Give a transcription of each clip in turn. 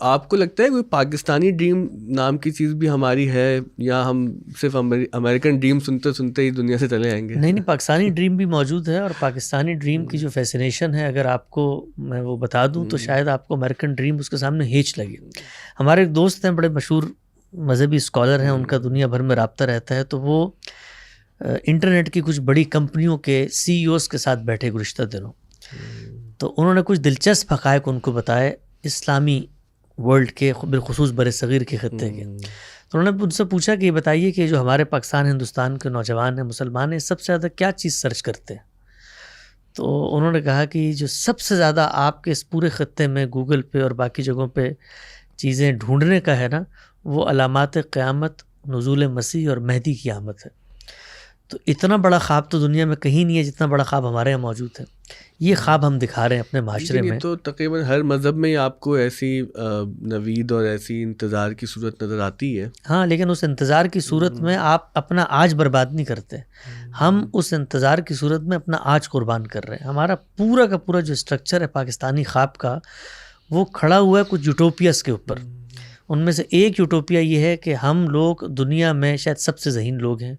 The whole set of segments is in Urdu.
آپ کو لگتا ہے کوئی پاکستانی ڈریم نام کی چیز بھی ہماری ہے, یا ہم صرف امریکن ڈریم سنتے سنتے ہی دنیا سے چلے آئیں گے؟ نہیں, پاکستانی ڈریم بھی موجود ہے, اور پاکستانی ڈریم کی جو فیسینیشن ہے اگر آپ کو میں وہ بتا دوں تو شاید آپ کو امریکن ڈریم اس کے سامنے ہیچ لگے. ہمارے ایک دوست ہیں, بڑے مشہور مذہبی اسکالر ہیں, ان کا دنیا بھر میں رابطہ رہتا ہے, تو وہ انٹرنیٹ کی کچھ بڑی کمپنیوں کے CEO کے ساتھ بیٹھے گزشتہ دنوں, تو انہوں نے کچھ دلچسپ حقائق ان کو بتائے اسلامی ورلڈ کے, بالخصوص بر صغیر کے خطے کے. تو انہوں نے ان سے پوچھا کہ یہ بتائیے کہ جو ہمارے پاکستان ہندوستان کے نوجوان ہیں, مسلمان ہیں, سب سے زیادہ کیا چیز سرچ کرتے ہیں؟ تو انہوں نے کہا کہ جو سب سے زیادہ آپ کے اس پورے خطے میں گوگل پہ اور باقی جگہوں پہ چیزیں ڈھونڈنے کا ہے نا, وہ علامات قیامت, نزول مسیح اور مہدی کی آمد ہے. تو اتنا بڑا خواب تو دنیا میں کہیں نہیں ہے جتنا بڑا خواب ہمارے یہاں موجود ہے. یہ خواب ہم دکھا رہے ہیں اپنے معاشرے میں. تو تقریباً ہر مذہب میں آپ کو ایسی نوید اور ایسی انتظار کی صورت نظر آتی ہے. ہاں, لیکن اس انتظار کی صورت میں آپ اپنا آج برباد نہیں کرتے, ہم اس انتظار کی صورت میں اپنا آج قربان کر رہے ہیں. ہمارا پورا کا پورا جو اسٹرکچر ہے پاکستانی خواب کا, وہ کھڑا ہوا ہے کچھ یوٹوپیاز کے اوپر. ان میں سے ایک یوٹوپیا یہ ہے کہ ہم لوگ دنیا میں شاید سب سے ذہین لوگ ہیں.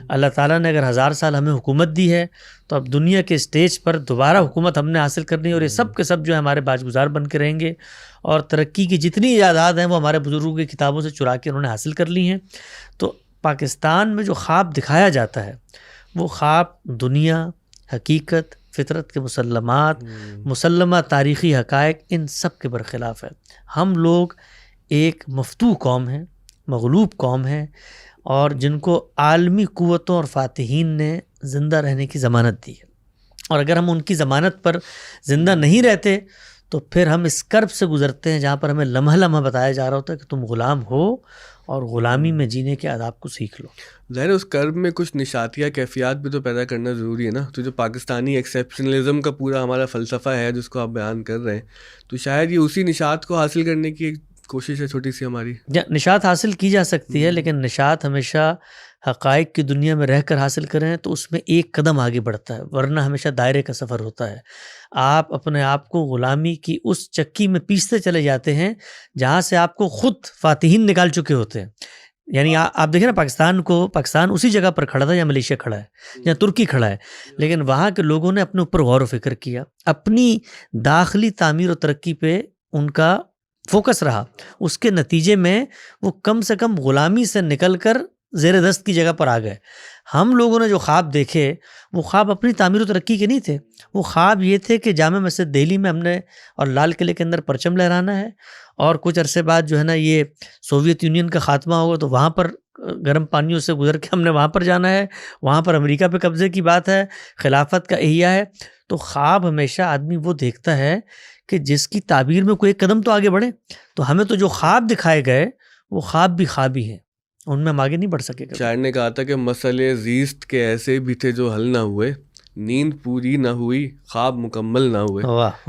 اللہ تعالیٰ نے اگر 1000 سال ہمیں حکومت دی ہے تو اب دنیا کے اسٹیج پر دوبارہ حکومت ہم نے حاصل کرنی ہے, اور یہ سب کے سب جو ہے ہمارے باج گزار بن کے رہیں گے, اور ترقی کی جتنی ایجادات ہیں وہ ہمارے بزرگوں کی کتابوں سے چرا کے انہوں نے حاصل کر لی ہیں. تو پاکستان میں جو خواب دکھایا جاتا ہے وہ خواب دنیا, حقیقت, فطرت کے مسلمات, مسلمہ تاریخی حقائق, ان سب کے برخلاف ہے. ہم لوگ ایک مفتوح قوم ہیں, مغلوب قوم ہیں, اور جن کو عالمی قوتوں اور فاتحین نے زندہ رہنے کی ضمانت دی ہے. اور اگر ہم ان کی ضمانت پر زندہ نہیں رہتے تو پھر ہم اس کرب سے گزرتے ہیں جہاں پر ہمیں لمحہ لمحہ بتایا جا رہا ہوتا ہے کہ تم غلام ہو اور غلامی میں جینے کے آداب کو سیکھ لو. ظاہر ہے اس کرب میں کچھ نشاتیہ کیفیات بھی تو پیدا کرنا ضروری ہے نا. تو جو پاکستانی ایکسیپشنلزم کا پورا ہمارا فلسفہ ہے جس کو آپ بیان کر رہے ہیں, تو شاید یہ اسی نشات کو حاصل کرنے کی ایک کوشش ہے چھوٹی سی ہماری. نشات حاصل کی جا سکتی ہے, لیکن نشات ہمیشہ حقائق کی دنیا میں رہ کر حاصل کریں تو اس میں ایک قدم آگے بڑھتا ہے, ورنہ ہمیشہ دائرے کا سفر ہوتا ہے. آپ اپنے آپ کو غلامی کی اس چکی میں پیستے چلے جاتے ہیں جہاں سے آپ کو خود فاتحین نکال چکے ہوتے ہیں. یعنی آپ دیکھیں نا, پاکستان اسی جگہ پر کھڑا تھا جہاں ملیشیا کھڑا ہے, جہاں ترکی کھڑا ہے, لیکن وہاں کے لوگوں نے اپنے اوپر غور و فکر کیا, اپنی داخلی تعمیر و ترقی پہ ان کا فوکس رہا. اس کے نتیجے میں وہ کم سے کم غلامی سے نکل کر زیر دست کی جگہ پر آ گئے. ہم لوگوں نے جو خواب دیکھے وہ خواب اپنی تعمیر و ترقی کے نہیں تھے, وہ خواب یہ تھے کہ جامع مسجد دہلی میں ہم نے اور لال قلعے کے اندر پرچم لہرانا ہے, اور کچھ عرصے بعد جو ہے نا یہ سوویت یونین کا خاتمہ ہوگا تو وہاں پر گرم پانیوں سے گزر کے ہم نے وہاں پر جانا ہے, وہاں پر امریکہ پہ قبضے کی بات ہے, خلافت کا احیاء ہے. تو خواب ہمیشہ آدمی وہ دیکھتا ہے کہ جس کی تعبیر میں کوئی ایک قدم تو آگے بڑھے. تو ہمیں تو جو خواب دکھائے گئے وہ خواب بھی خواب ہی ہیں, ان میں ہم آگے نہیں بڑھ سکے. شاعر نے کہا تھا کہ مسئلے زیست کے ایسے بھی تھے جو حل نہ ہوئے, نیند پوری نہ ہوئی, خواب مکمل نہ ہوئے. واہ.